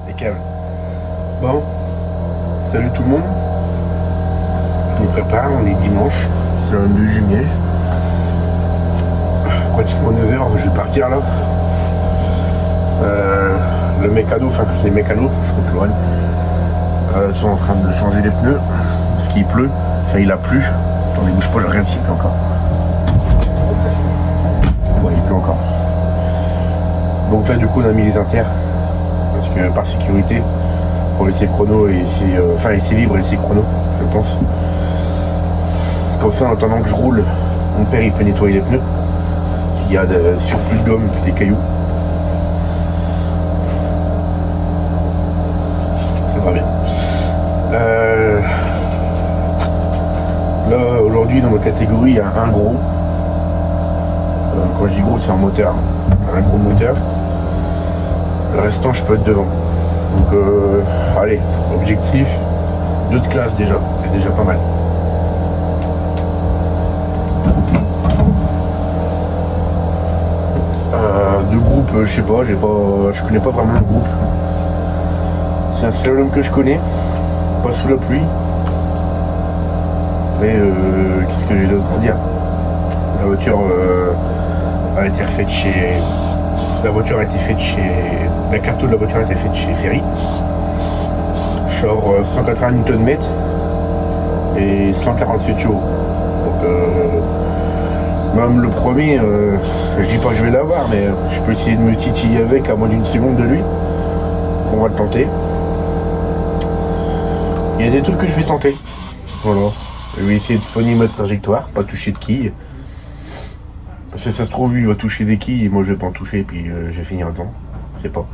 Impeccable. Bon, salut tout le monde. On prépare, on est dimanche, c'est le 2 juillet. Pratiquement 9h, je vais partir là. Le mécano, enfin les mécanos, je contrôle, sont en train de changer les pneus parce qu'il pleut, enfin il a plu. Attendez, bouge pas, j'ai rien de s'il pleut encore. Ouais, il pleut encore. Donc là du coup on a mis les inters parce que par sécurité pour essai chrono et essai libre et essai chrono, je pense. Comme ça en attendant que je roule, mon père il peut nettoyer les pneus parce qu'il y a de surplus de gomme et des cailloux. Ça va bien. Là aujourd'hui dans ma catégorie il y a un gros. Quand je dis gros c'est un moteur, un gros moteur. Le restant je peux être devant. Donc allez, objectif 2 de classe déjà, c'est déjà pas mal. De groupe, je sais pas, je connais pas vraiment le groupe. C'est un slalom que je connais, pas sous la pluie. Mais qu'est-ce que j'ai d'autre à dire? La voiture a été refaite chez. La voiture a été faite chez. La carte de la voiture a été faite chez Ferry. Genre 180 Nm et 147 chevaux. Donc même le premier, je dis pas que je vais l'avoir, mais je peux essayer de me titiller avec à moins d'une seconde de lui. On va le tenter. Il y a des trucs que je vais tenter. Voilà. Je vais essayer de soigner ma trajectoire, pas toucher de quilles. Parce que ça se trouve, lui, il va toucher des quilles et moi je vais pas en toucher et puis je vais finir dedans. Je sais pas.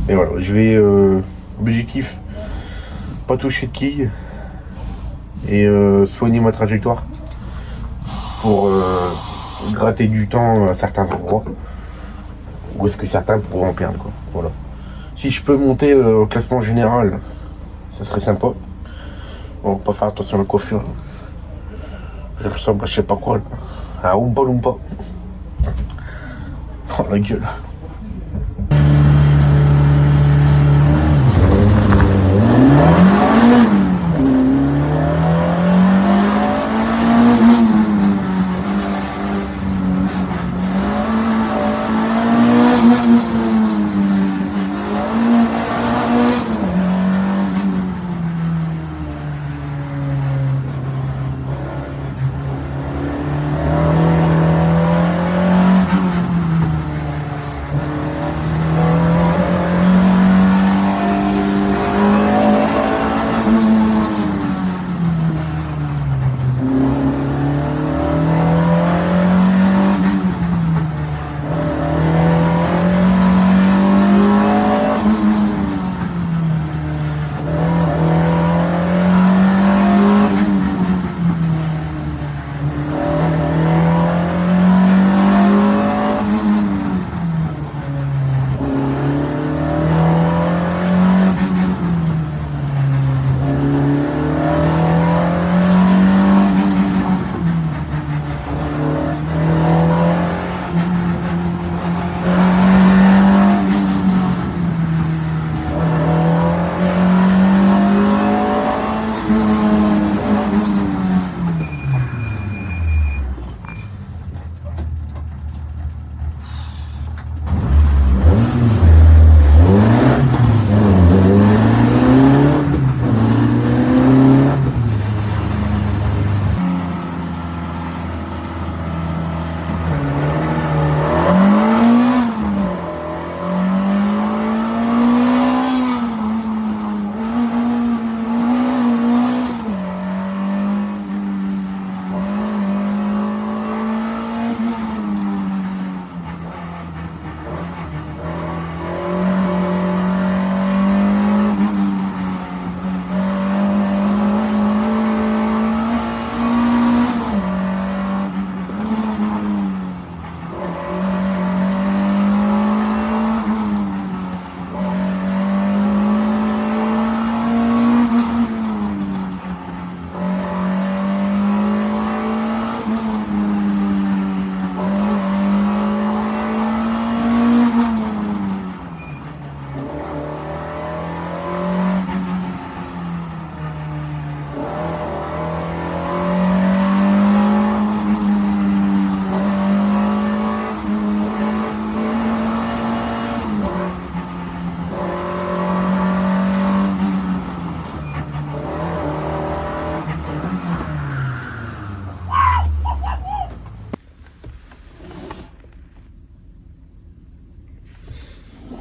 Mais voilà, je vais. Objectif, pas toucher de quilles et soigner ma trajectoire pour gratter du temps à certains endroits où est-ce que certains pourront en perdre, quoi. Voilà. Si je peux monter au classement général, ça serait sympa. Bon, pas faire attention à la coiffure. Je ressemble à je sais pas quoi là. À Oompa Loompa. Oh la gueule.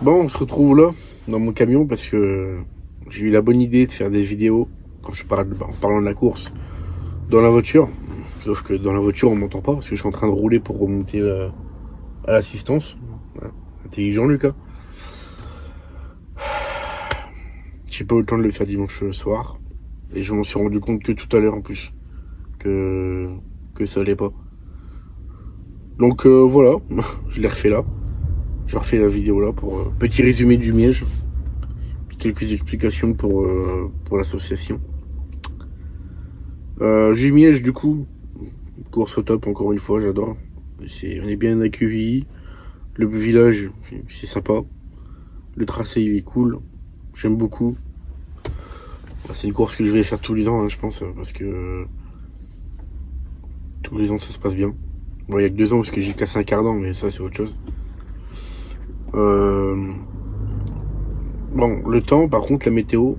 Bon, on se retrouve là, dans mon camion, parce que j'ai eu la bonne idée de faire des vidéos, quand je parle, en parlant de la course, dans la voiture. Sauf que dans la voiture, on m'entend pas, parce que je suis en train de rouler pour remonter à l'assistance. Ouais. Intelligent, Lucas. J'ai pas eu le temps de le faire dimanche soir. Et je m'en suis rendu compte que tout à l'heure, en plus, que ça allait pas. Donc voilà, je l'ai refait là. Je refais la vidéo là pour petit résumé du Miège. Puis quelques explications pour l'association. Jumiège, du coup, course au top, encore une fois, j'adore. On est bien accueillis. Le village, c'est sympa. Le tracé, il est cool. J'aime beaucoup. C'est une course que je vais faire tous les ans, hein, je pense, parce que tous les ans, ça se passe bien. Bon, il y a que 2 ans, parce que j'ai cassé un quart d'an, mais ça, c'est autre chose. Bon, le temps, par contre, la météo.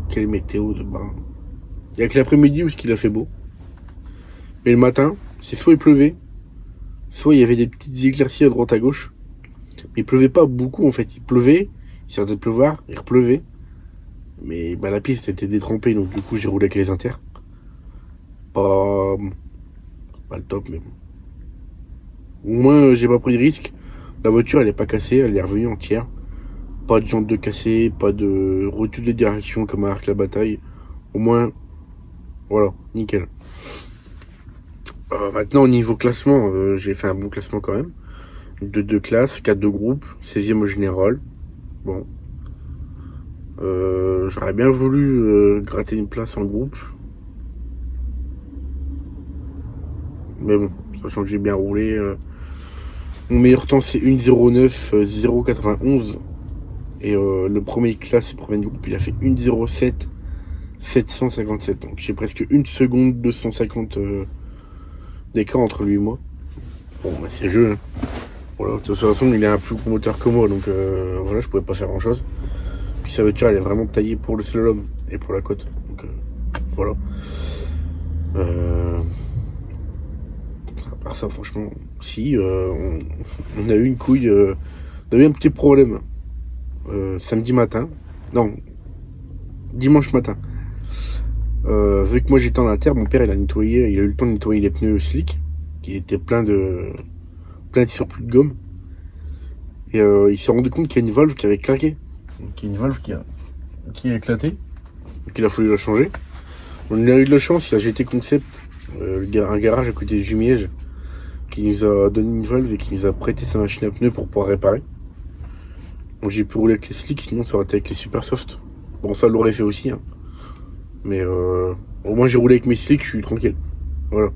Quelle météo de bain. Il y a que l'après-midi où il a fait beau. Mais le matin, c'est soit il pleuvait, soit il y avait des petites éclaircies à droite à gauche. Mais il pleuvait pas beaucoup en fait. Il pleuvait, il s'arrêtait de pleuvoir, il repleuvait. Mais bah, la piste était détrempée, donc du coup j'ai roulé avec les inters. Pas, pas le top, mais bon. Au moins j'ai pas pris de risque. La voiture elle est pas cassée, elle est revenue entière. Pas de jantes de cassée, pas de retour de direction comme à Arc la Bataille. Au moins, voilà, nickel. Maintenant au niveau classement, j'ai fait un bon classement quand même. De 2 classes, 4 de groupe, 16e au général. Bon. J'aurais bien voulu gratter une place en groupe. Mais bon, sachant que j'ai bien roulé. Mon meilleur temps c'est 1,09 0,91. Et le premier classe, le premier groupe, il a fait 1,07 757. Donc j'ai presque 1 seconde 250 d'écart entre lui et moi. Bon, bah, c'est jeu. Hein. Voilà, de toute façon, il a un plus gros moteur que moi, donc voilà, je pouvais pas faire grand chose. Puis sa voiture, elle est vraiment taillée pour le slalom et pour la côte. Donc voilà. À part ça, franchement, si, on a eu une couille. On a eu un petit problème samedi matin. Non, dimanche matin. Vu que moi j'étais en inter, mon père il a nettoyé, il a eu le temps de nettoyer les pneus slick, qui étaient pleins de surplus de gomme. Et il s'est rendu compte qu'il y a une valve qui avait claqué. Donc il y a une valve qui a éclaté. Donc il a fallu la changer. On a eu de la chance, il a GT Concept, un garage à côté de Jumièges, qui nous a donné une valve et qui nous a prêté sa machine à pneus pour pouvoir réparer. Donc j'ai pu rouler avec les slicks, sinon ça aurait été avec les super soft. Bon, ça l'aurait fait aussi, hein. Mais au moins j'ai roulé avec mes slicks, je suis tranquille. Voilà.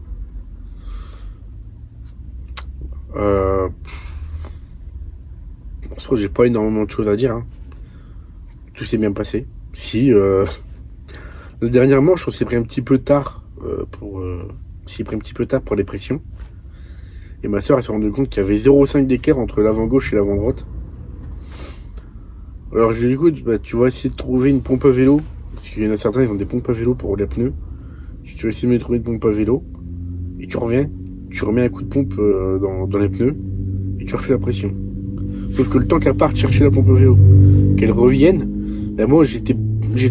En soi, j'ai pas énormément de choses à dire, hein. Tout s'est bien passé. Si, dernièrement, je trouve que c'est pris un petit peu tard pour les pressions. Et ma soeur, elle s'est rendue compte qu'il y avait 0,5 d'écart entre l'avant gauche et l'avant droite. Alors je lui ai dit, écoute, bah, tu vas essayer de trouver une pompe à vélo. Parce qu'il y en a certains, ils ont des pompes à vélo pour les pneus. Tu vas essayer de me trouver une pompe à vélo. Et tu reviens, tu remets un coup de pompe dans les pneus. Et tu refais la pression. Sauf que le temps qu'elle parte chercher la pompe à vélo, qu'elle revienne, bah moi j'étais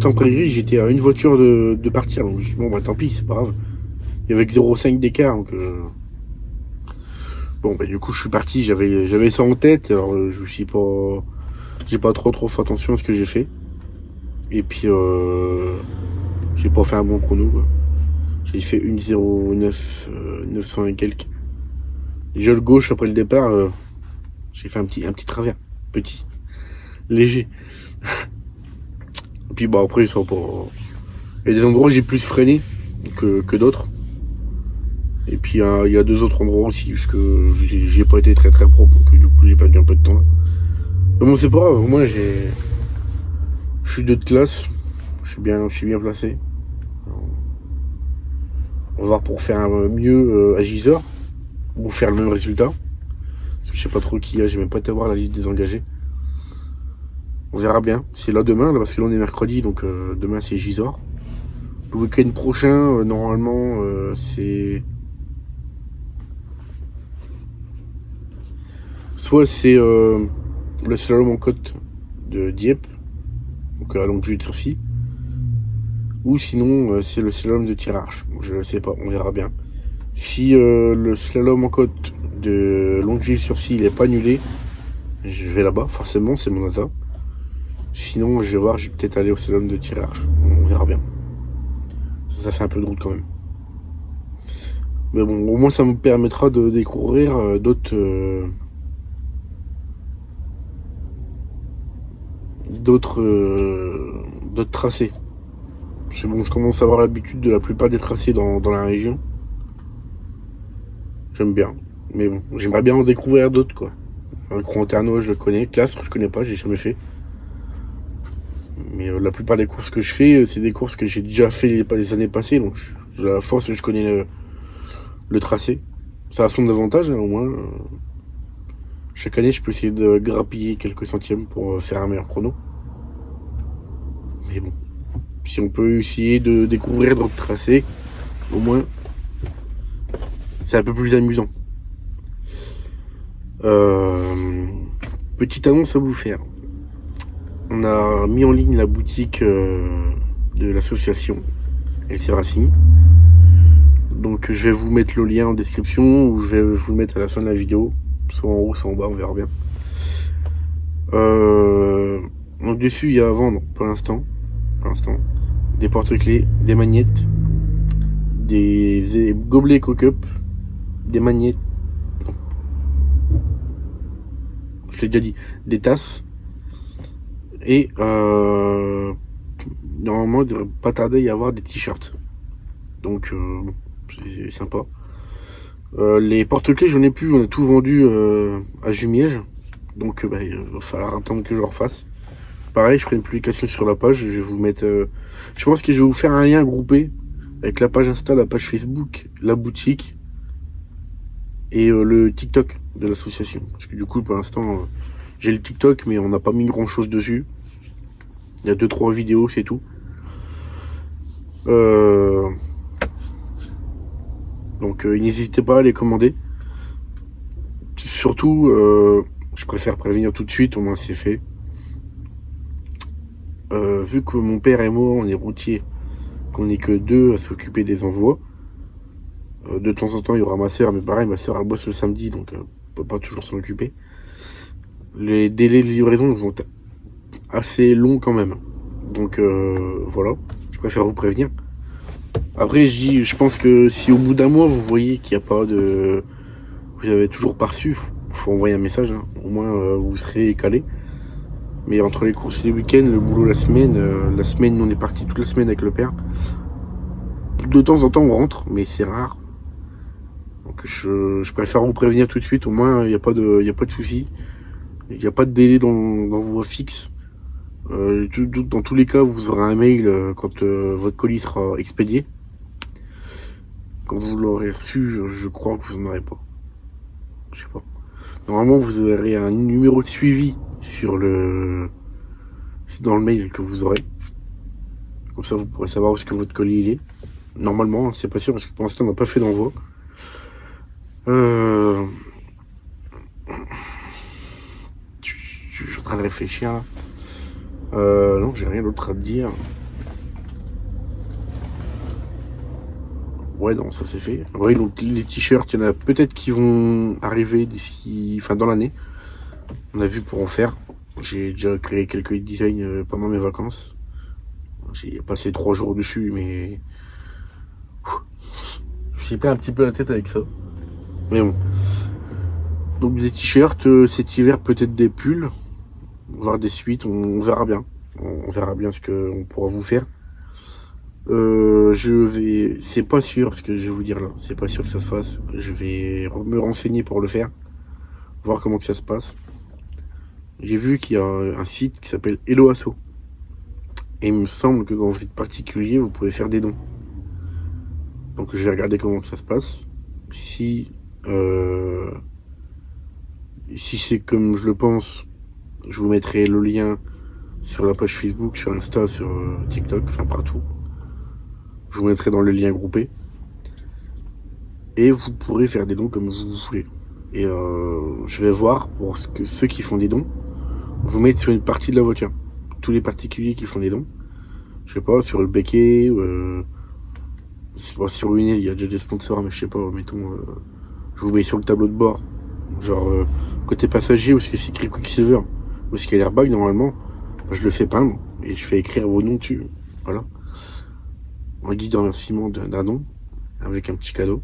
en prairie, j'étais à une voiture de partir. Donc je me suis dit, bon bah tant pis, c'est pas grave. Il y avait que 0,5 d'écart. Donc bon bah du coup je suis parti, j'avais ça en tête. Alors je suis pas. J'ai pas trop fait attention à ce que j'ai fait. Et puis j'ai pas fait un bon chrono quoi. J'ai fait 1,09 900 et quelques. Déjà le gauche après le départ, j'ai fait un petit travers. Petit. Léger. Et puis bah après ça pas. Il y a des endroits où j'ai plus freiné que d'autres. Et puis il y a 2 autres endroits aussi, parce que j'ai pas été très propre, donc du coup j'ai perdu un peu de temps là. Mais bon c'est pas grave, moi je suis de classe, je suis bien placé. On va voir pour faire mieux à Gisors, ou faire le même résultat. Je sais pas trop qui y a, j'ai même pas été voir la liste des engagés. On verra bien, c'est là demain, là, parce que là on est mercredi, donc demain c'est Gisors. Le week-end prochain, normalement, c'est... Soit c'est le slalom en côte de Dieppe, donc à Longeville-sur-Scie, ou sinon c'est le slalom de Tirarche. Je sais pas, on verra bien. Si le slalom en côte de Longeville-sur-Scie il est pas annulé, je vais là-bas, forcément, c'est mon hasard. Sinon, je vais voir, je vais peut-être aller au slalom de Tirarche. On verra bien. Ça fait un peu de route quand même. Mais bon, au moins ça me permettra de découvrir d'autres tracés. C'est bon, je commence à avoir l'habitude de la plupart des tracés dans la région. J'aime bien. Mais bon, j'aimerais bien en découvrir d'autres, quoi. Le Cron-Ternois, je le connais. Clastres, je connais pas, j'ai jamais fait. Mais la plupart des courses que je fais, c'est des courses que j'ai déjà fait les années passées. Donc, de la force, je connais le tracé. Ça a son avantage, hein, au moins. Chaque année, je peux essayer de grappiller quelques centièmes pour faire un meilleur chrono. Mais bon, si on peut essayer de découvrir d'autres tracés, au moins, c'est un peu plus amusant. Petite annonce à vous faire. On a mis en ligne la boutique de l'association LC Racing. Donc je vais vous mettre le lien en description ou je vais vous le mettre à la fin de la vidéo. Soit en haut, soit en bas, on verra bien. Donc dessus, il y a à vendre pour l'instant des porte-clés, des magnettes, des gobelets Cocup, des magnettes, non, je l'ai déjà dit, des tasses, et normalement il devrait pas tarder à y avoir des t-shirts. Donc c'est sympa. Les porte-clés, j'en ai plus, on a tout vendu à Jumièges. Donc bah, il va falloir attendre que je refasse. Pareil, je ferai une publication sur la page. Je vais vous mettre. Je pense que je vais vous faire un lien groupé avec la page Insta, la page Facebook, la boutique et le TikTok de l'association. Parce que du coup, pour l'instant, j'ai le TikTok, mais on n'a pas mis grand chose dessus. Il y a 2-3 vidéos, c'est tout. Donc n'hésitez pas à les commander. Surtout, je préfère prévenir tout de suite, au moins c'est fait. Vu que mon père est mort, on est routier, qu'on n'est que 2 à s'occuper des envois. De temps en temps, il y aura ma soeur, mais pareil, ma soeur elle bosse le samedi, donc on peut pas toujours s'en occuper. Les délais de livraison vont être assez longs quand même. Donc voilà, je préfère vous prévenir. Après, je pense que si au bout d'un mois, vous voyez qu'il n'y a pas de... Vous avez toujours pas reçu, faut envoyer un message, hein. Au moins vous serez calé. Mais entre les courses et les week-ends, le boulot la semaine, on est parti toute la semaine avec le père. De temps en temps, on rentre, mais c'est rare. Donc je préfère vous prévenir tout de suite, au moins il n'y a pas de souci. Il n'y a pas de délai d'envoi fixe. Dans tous les cas, vous aurez un mail quand votre colis sera expédié. Quand vous l'aurez reçu, je crois que vous n'en aurez pas. Je sais pas. Normalement, vous aurez un numéro de suivi dans le mail que vous aurez. Comme ça, vous pourrez savoir où est-ce que votre colis il est. Normalement, c'est pas sûr parce que pour l'instant, on n'a pas fait d'envoi. Je suis en train de réfléchir là. Non, j'ai rien d'autre à te dire. Ouais, non, ça c'est fait. Ouais, donc les t-shirts, il y en a peut-être qui vont arriver d'ici, enfin dans l'année. On a vu pour en faire. J'ai déjà créé quelques designs pendant mes vacances. J'ai passé 3 jours dessus, mais j'ai pris un petit peu la tête avec ça. Mais bon. Donc des t-shirts, cet hiver peut-être des pulls, voire des suites, on verra bien. On verra bien ce qu'on pourra vous faire. C'est pas sûr ce que je vais vous dire là, c'est pas sûr que ça se fasse. Je vais me renseigner pour le faire, voir comment que ça se passe. J'ai vu qu'il y a un site qui s'appelle Hello Asso. Et il me semble que quand vous êtes particulier, vous pouvez faire des dons. Donc je vais regarder comment ça se passe. Si c'est comme je le pense, je vous mettrai le lien sur la page Facebook, sur Insta, sur TikTok, enfin partout. Je vous mettrai dans le lien groupé. Et vous pourrez faire des dons comme vous voulez. Et je vais voir pour ceux qui font des dons. vous mettre sur une partie de la voiture. Tous les particuliers qui font des dons, je sais pas, sur le béquet, c'est pas sur une île, il y a déjà des sponsors, mais je sais pas, mettons, je vous mets sur le tableau de bord, genre côté passager, où est-ce que c'est écrit Quicksilver, où est-ce qu'il y a l'airbag normalement, je le fais peindre et je fais écrire vos noms dessus, voilà, en guise de remerciement d'un don, avec un petit cadeau,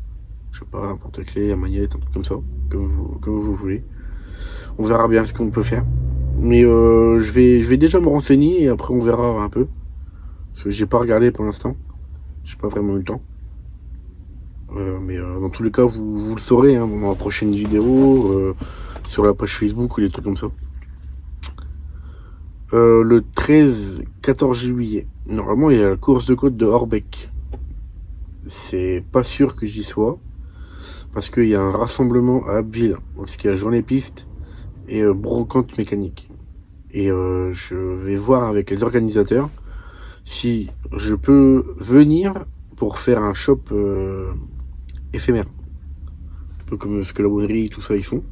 je sais pas, un porte-clés, un magnète, un truc comme ça, comme vous voulez. On verra bien ce qu'on peut faire. Mais je vais déjà me renseigner et après on verra un peu. Parce que j'ai pas regardé pour l'instant. J'ai pas vraiment eu le temps. Mais dans tous les cas, vous le saurez hein, dans la prochaine vidéo, sur la page Facebook ou des trucs comme ça. Le 13-14 juillet, normalement il y a la course de côte de Orbeck. C'est pas sûr que j'y sois. Parce qu'il y a un rassemblement à Abbeville. Parce qu'il y a journée piste et brocante mécanique. Et je vais voir avec les organisateurs si je peux venir pour faire un shop éphémère. Un peu comme ce que la bonnerie et tout ça ils font.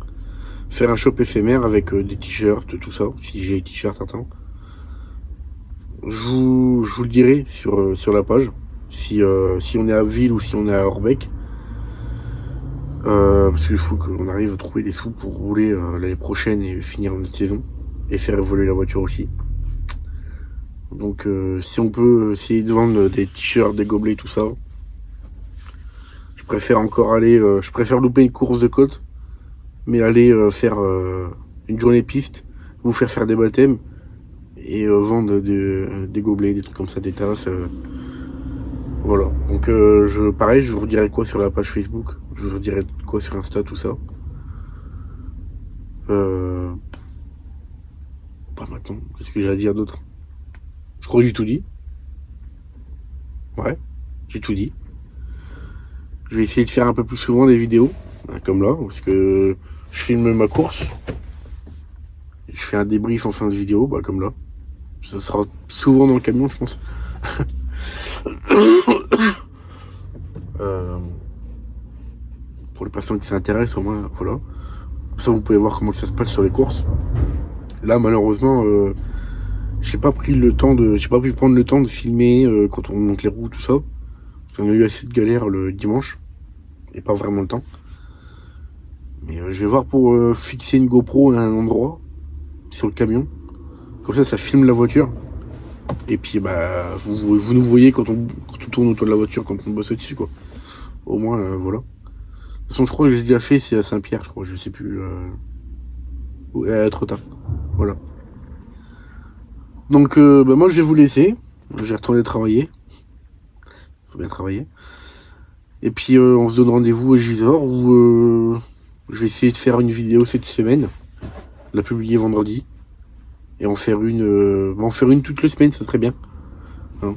Faire un shop éphémère avec des t-shirts, tout ça, si j'ai les t-shirts un temps. Je vous le dirai sur la page, si on est à Ville ou si on est à Orbeck. Parce qu'il faut qu'on arrive à trouver des sous pour rouler l'année prochaine et finir notre saison. Et faire évoluer la voiture aussi. Donc si on peut essayer de vendre des t-shirts, des gobelets, tout ça, je préfère encore aller, je préfère louper une course de côte, mais aller faire une journée piste, vous faire des baptêmes et vendre des gobelets, des trucs comme ça, des tasses. Voilà. Donc pareil, je vous dirai quoi sur la page Facebook, je vous dirai quoi sur Insta, tout ça. Pas maintenant. Qu'est-ce que j'ai à dire d'autre? Je crois que j'ai tout dit. Ouais, j'ai tout dit. Je vais essayer de faire un peu plus souvent des vidéos, comme là, parce que je filme ma course. Je fais un débrief en fin de vidéo, comme là. Ça sera souvent dans le camion, je pense. Pour les personnes qui s'intéressent, au moins, voilà. Ça, vous pouvez voir comment ça se passe sur les courses. Là, malheureusement, j'ai pas pu prendre le temps de filmer quand on monte les roues, tout ça. Parce qu'on a eu assez de galères le dimanche. Et pas vraiment le temps. Mais je vais voir pour fixer une GoPro à un endroit sur le camion. Comme ça filme la voiture. Et puis vous nous voyez quand on tourne autour de la voiture, quand on bosse dessus quoi. Au moins voilà. De toute façon je crois que j'ai déjà fait, c'est à Saint-Pierre je crois, je sais plus. Trop tard. Voilà. Donc moi je vais vous laisser. Je vais retourner travailler. Faut bien travailler. Et puis on se donne rendez-vous à Gisors où je vais essayer de faire une vidéo cette semaine. La publier vendredi. Et en faire une toutes les semaines, ça serait bien. Hein,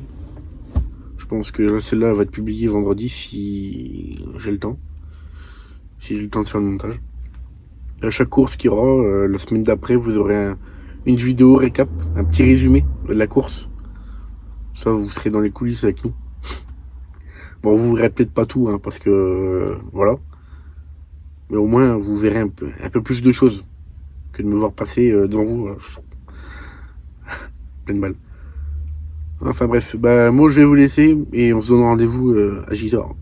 je pense que celle-là va être publiée vendredi si j'ai le temps. Si j'ai le temps de faire le montage. Et à chaque course qu'il y aura, la semaine d'après, vous aurez une vidéo récap, un petit résumé de la course. Ça, vous serez dans les coulisses avec nous. Bon, vous verrez peut-être pas tout, hein, parce que voilà. Mais au moins, vous verrez un peu plus de choses que de me voir passer devant vous. Pleine balle. Enfin bref, moi je vais vous laisser et on se donne rendez-vous à Gisors.